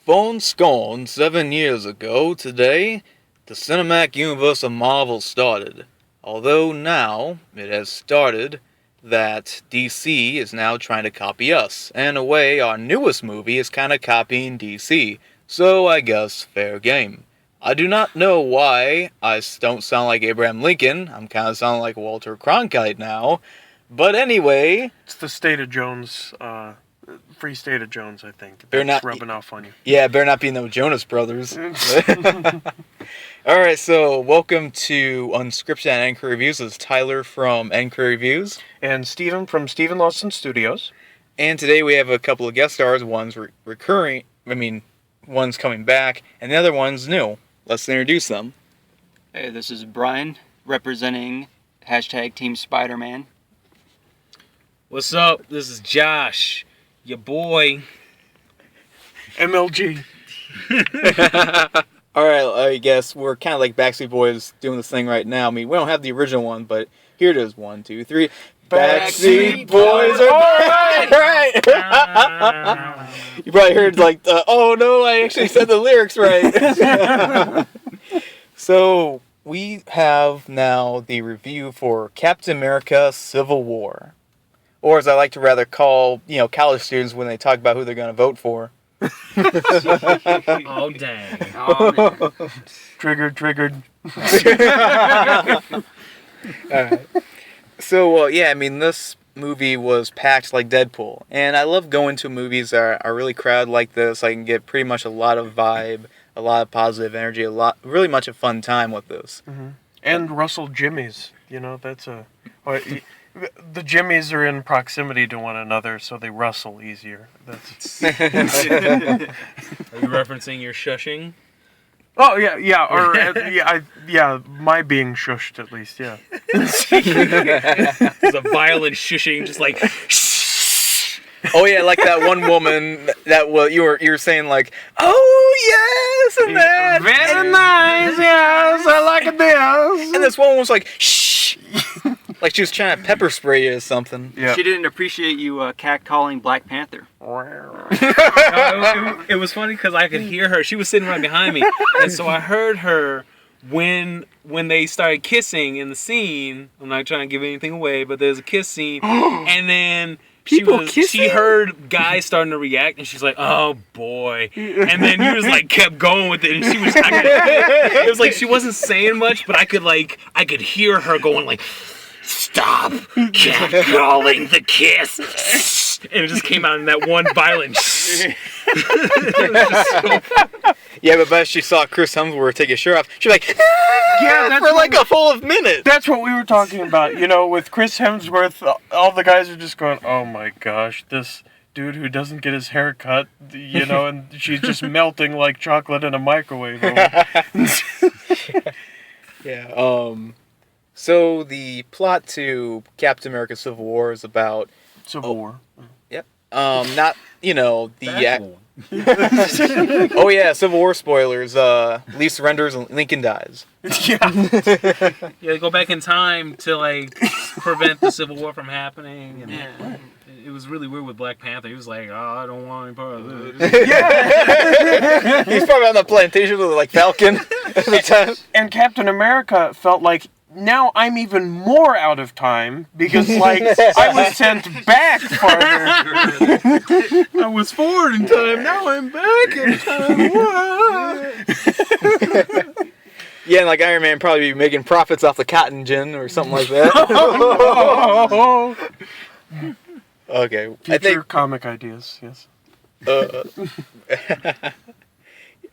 Phone scone 7 years ago today, the cinematic universe of Marvel started. Although now it has started that DC is now trying to copy us. And in a way, our newest movie is kind of copying DC. So I guess fair game. I do not know why I don't sound like Abraham Lincoln. I'm kind of sounding like Walter Cronkite now. But anyway... It's the State of Jones, Free State of Jones, I think. That's rubbing off on you. Yeah, better not be no Jonas Brothers. Alright, so welcome to Unscripted and Anchor Reviews. This is Tyler from Anchor Reviews. And Steven from Steven Lawson Studios. And today we have a couple of guest stars. One's one's coming back, and the other one's new. Let's introduce them. Hey, this is Brian, representing #Team Spider-Man. What's up? This is Josh, your boy. MLG. Alright, I guess we're kind of like Backstreet Boys doing this thing right now. I mean, we don't have the original one, but here it is. 1, 2, 3. Backstreet Boys are back! Right! You probably heard like, oh no, I actually said the lyrics right. So, we have now the review for Captain America Civil War. Or as I like to rather call, college students when they talk about who they're going to vote for. Oh, dang. Oh, man. Triggered. Alright. So, this movie was packed like Deadpool. And I love going to movies that are really crowded like this. I can get pretty much a lot of vibe, a lot of positive energy, really much a fun time with this. Mm-hmm. And Russell Jimmies. The Jimmies are in proximity to one another, so they rustle easier. That's... Are you referencing your shushing? Oh, yeah, my being shushed at least, yeah. There's a violent shushing, just like, shh. Oh yeah, like that one woman that you were saying like, oh yes, and that. Very nice, yes, I like this. And this woman was like, shh. Like she was trying to pepper spray you or something. Yeah. She didn't appreciate you catcalling Black Panther. It was funny because I could hear her. She was sitting right behind me, and so I heard her when they started kissing in the scene. I'm not trying to give anything away, but there's a kiss scene, and then she heard guys starting to react, and she's like, "Oh boy!" And then you just like kept going with it, and it was like she wasn't saying much, but I could hear her going like, "Stop catcalling the kiss," and it just came out in that one violent. Yeah, but as she saw Chris Hemsworth take his shirt off, she's like, yeah, for like a full minute. That's what we were talking about. With Chris Hemsworth, all the guys are just going, "Oh my gosh, this dude who doesn't get his hair cut," and she's just melting like chocolate in a microwave. Yeah. So the plot to Captain America Civil War is about Civil War. Yep. Not the oh yeah, Civil War spoilers. Lee surrenders and Lincoln dies. Yeah, go back in time to prevent the Civil War from happening. And it was really weird with Black Panther. He was like, "Oh, I don't want any part of this." He's probably on the plantation with Falcon at the time. And Captain America felt like, now I'm even more out of time because, I was sent back farther. I was forward in time, now I'm back in time. Yeah, and Iron Man probably be making profits off the cotton gin or something like that. Okay. Future comic ideas, yes.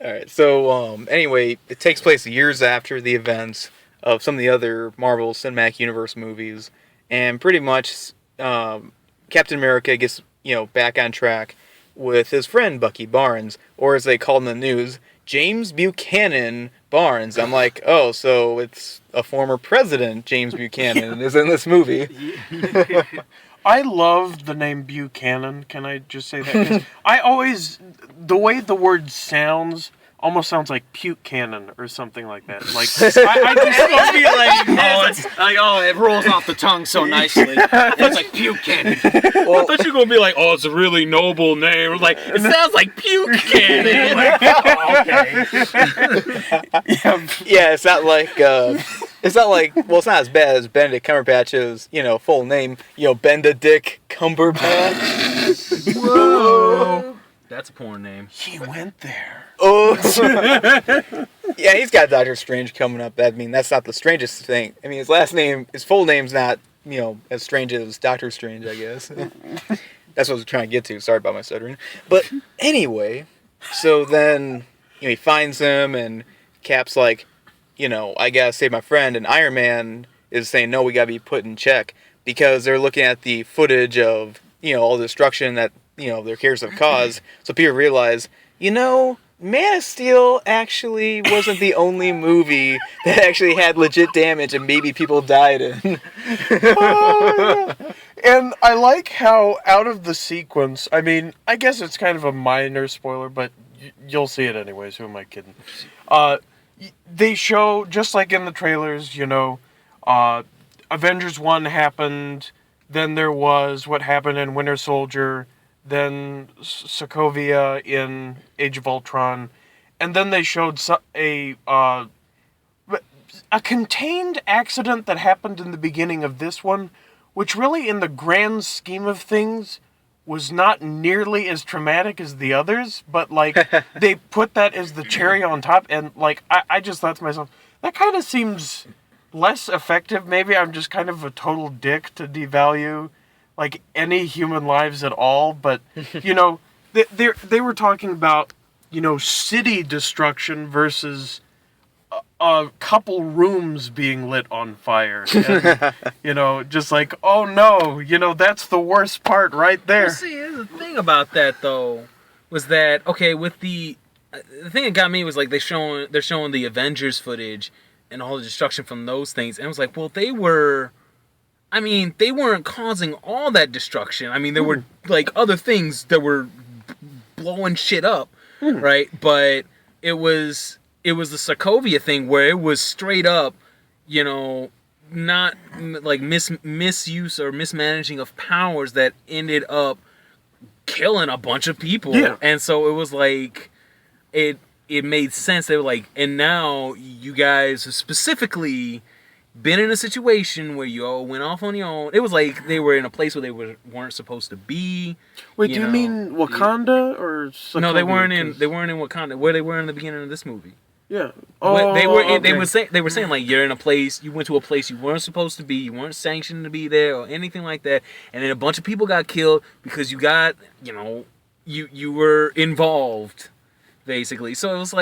Alright, so, anyway, it takes place years after the events of some of the other Marvel Cinematic Universe movies, and pretty much Captain America gets, back on track with his friend Bucky Barnes, or as they call him in the news, James Buchanan Barnes. I'm like, oh, so it's a former president, James Buchanan, is in this movie. I love the name Buchanan, can I just say that? 'Cause the way the word sounds almost sounds like puke cannon or something like that. Like I just It'll be like, it rolls off the tongue so nicely. It's like puke cannon. I thought you were gonna be like, oh, it's a really noble name. Like, it sounds like puke cannon. Like, oh, okay. Yeah, it's not like well, it's not as bad as Benedict Cumberbatch's, full name, Benedict Cumberbatch. Whoa. That's a porn name. He went there. Oh. Yeah, he's got Doctor Strange coming up. That's not the strangest thing. I mean, his full name's not, as strange as Doctor Strange, I guess. That's what I was trying to get to. Sorry about my stuttering. But anyway, so then, he finds him, and Cap's like, I gotta save my friend, and Iron Man is saying, no, we gotta be put in check, because they're looking at the footage of, all the destruction that, their characters have caused, so Peter realized, Man of Steel actually wasn't the only movie that actually had legit damage and maybe people died in. And I like how out of the sequence, I mean, I guess it's kind of a minor spoiler, but you'll see it anyways, who am I kidding? They show, just like in the trailers, Avengers 1 happened, then there was what happened in Winter Soldier, then Sokovia in Age of Ultron, and then they showed a contained accident that happened in the beginning of this one, which really, in the grand scheme of things, was not nearly as traumatic as the others, but, they put that as the cherry on top, and, I just thought to myself, that kind of seems less effective. Maybe I'm just kind of a total dick to devalue any human lives at all, but they were talking about city destruction versus a couple rooms being lit on fire, and, just like, oh no, that's the worst part right there. Well, see, the thing about that though was that, okay, with the thing that got me was they're showing the Avengers footage and all the destruction from those things, and I was like, well, they weren't causing all that destruction. I mean, there were, other things that were blowing shit up, right? But it was the Sokovia thing where it was straight up, not, misuse or mismanaging of powers that ended up killing a bunch of people. Yeah. And so it was it made sense. They were like, and now you guys specifically been in a situation where you all went off on your own. It was like they were in a place where they weren't supposed to be. Wait, do you mean Wakanda or Sokovia? No, they weren't in Wakanda. Where they were in the beginning of this movie. Yeah. Oh, they were. Okay. They were saying you're in a place. You went to a place you weren't supposed to be. You weren't sanctioned to be there or anything like that. And then a bunch of people got killed because you got you were involved, basically. So it was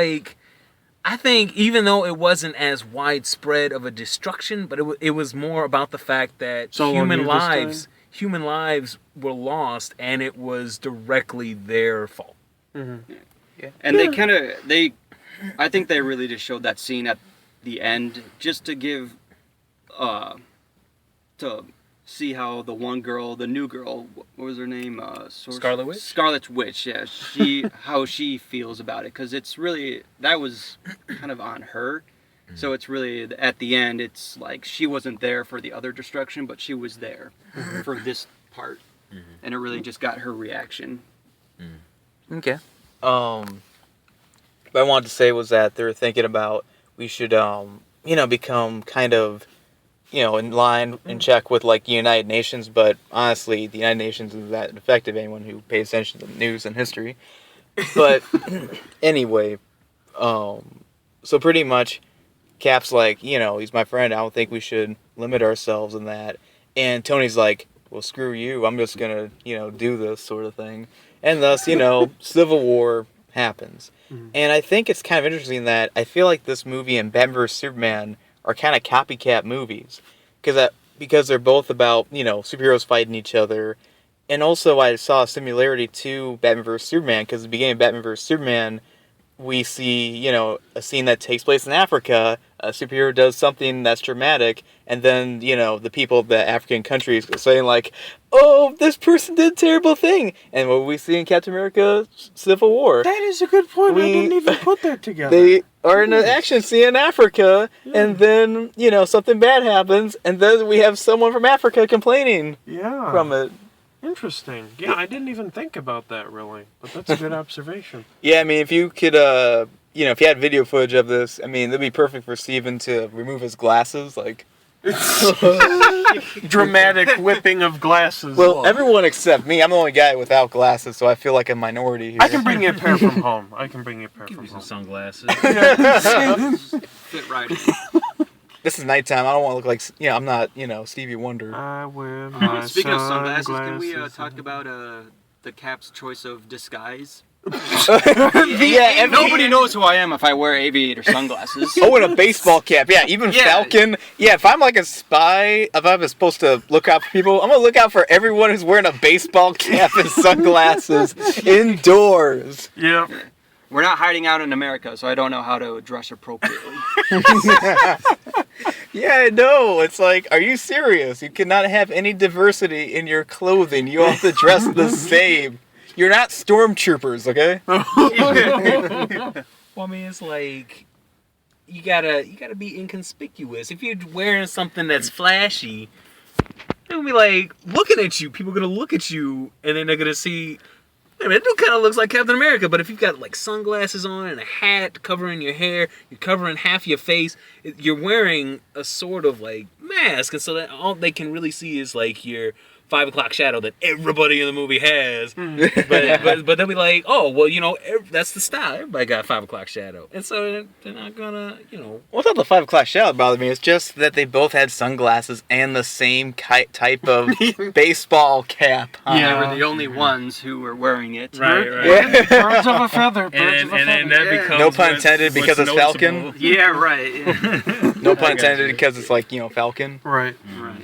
I think even though it wasn't as widespread of a destruction, but it was more about the fact that human lives were lost, and it was directly their fault. Mm-hmm. Yeah. And I think they really just showed that scene at the end just to give, to see how the one girl, the new girl, what was her name? Scarlet Witch? Scarlet Witch, yeah. How she feels about it. Because it's really, that was kind of on her. Mm-hmm. So it's really, at the end, it's she wasn't there for the other destruction, but she was there for this part. Mm-hmm. And it really just got her reaction. Mm. Okay. What I wanted to say was that they were thinking about we should, become kind of, in line and check with the United Nations, but honestly, the United Nations isn't that effective. Anyone who pays attention to the news and history. But anyway, so pretty much, Cap's he's my friend. I don't think we should limit ourselves in that. And Tony's like, well, screw you. I'm just gonna, do this sort of thing. And thus, Civil War happens. Mm-hmm. And I think it's kind of interesting that I feel like this movie and Batman vs Superman are kind of copycat movies, because they're both about superheroes fighting each other, and also I saw a similarity to Batman vs Superman, because at the beginning of Batman vs Superman we see a scene that takes place in Africa a superhero does something that's dramatic, and then, you know, the people of the African countries are saying, like, oh, this person did a terrible thing. And what we see in Captain America Civil War. That is a good point. I didn't even put that together. They are in an action scene in Africa, and then, you know, something bad happens, and then we have someone from Africa complaining from it. Interesting. Yeah, I didn't even think about that, really. But that's a good observation. Yeah, I mean, if you could, you know, if you had video footage of this, I mean, it'd be perfect for Steven to remove his glasses, like... Dramatic whipping of glasses. Well, everyone except me. I'm the only guy without glasses, so I feel like a minority here. I can bring you a pair from home. Give me some sunglasses. Fit right in. This is nighttime. I don't want to look like, you know, I'm not, you know, Stevie Wonder. I wear my Speaking of sunglasses, can we talk about the Cap's choice of disguise? Nobody knows who I am if I wear aviator sunglasses. Oh, and a baseball cap. Yeah, even Falcon. Yeah, if I'm like a spy, if I'm supposed to look out for people, I'm going to look out for everyone who's wearing a baseball cap and sunglasses indoors. Yep. We're not hiding out in America, so I don't know how to dress appropriately. Yeah, I know. It's like, are you serious? You cannot have any diversity in your clothing. You have to dress the same. You're not stormtroopers, okay? Well, I mean, it's like you gotta be inconspicuous. If you're wearing something that's flashy, they'll be like looking at you. People are gonna look at you, and then they're gonna see. I mean, it kind of looks like Captain America, but if you've got like sunglasses on and a hat covering your hair, you're covering half your face, you're wearing a sort of like mask, and so that all they can really see is like your 5 o'clock shadow that everybody in the movie has. But they'll be like, oh, well, you know, that's the style. Everybody got 5 o'clock shadow. And so they're not gonna, you know. Well, it's not the 5 o'clock shadow bothered me. It's just that they both had sunglasses and the same type of baseball cap. They were the only ones who were wearing it. Right. Yeah. Birds of a feather. And then that becomes no pun intended because it's noticeable. Falcon. Yeah, right. No pun intended because it's like, you know, Falcon. Right. Right.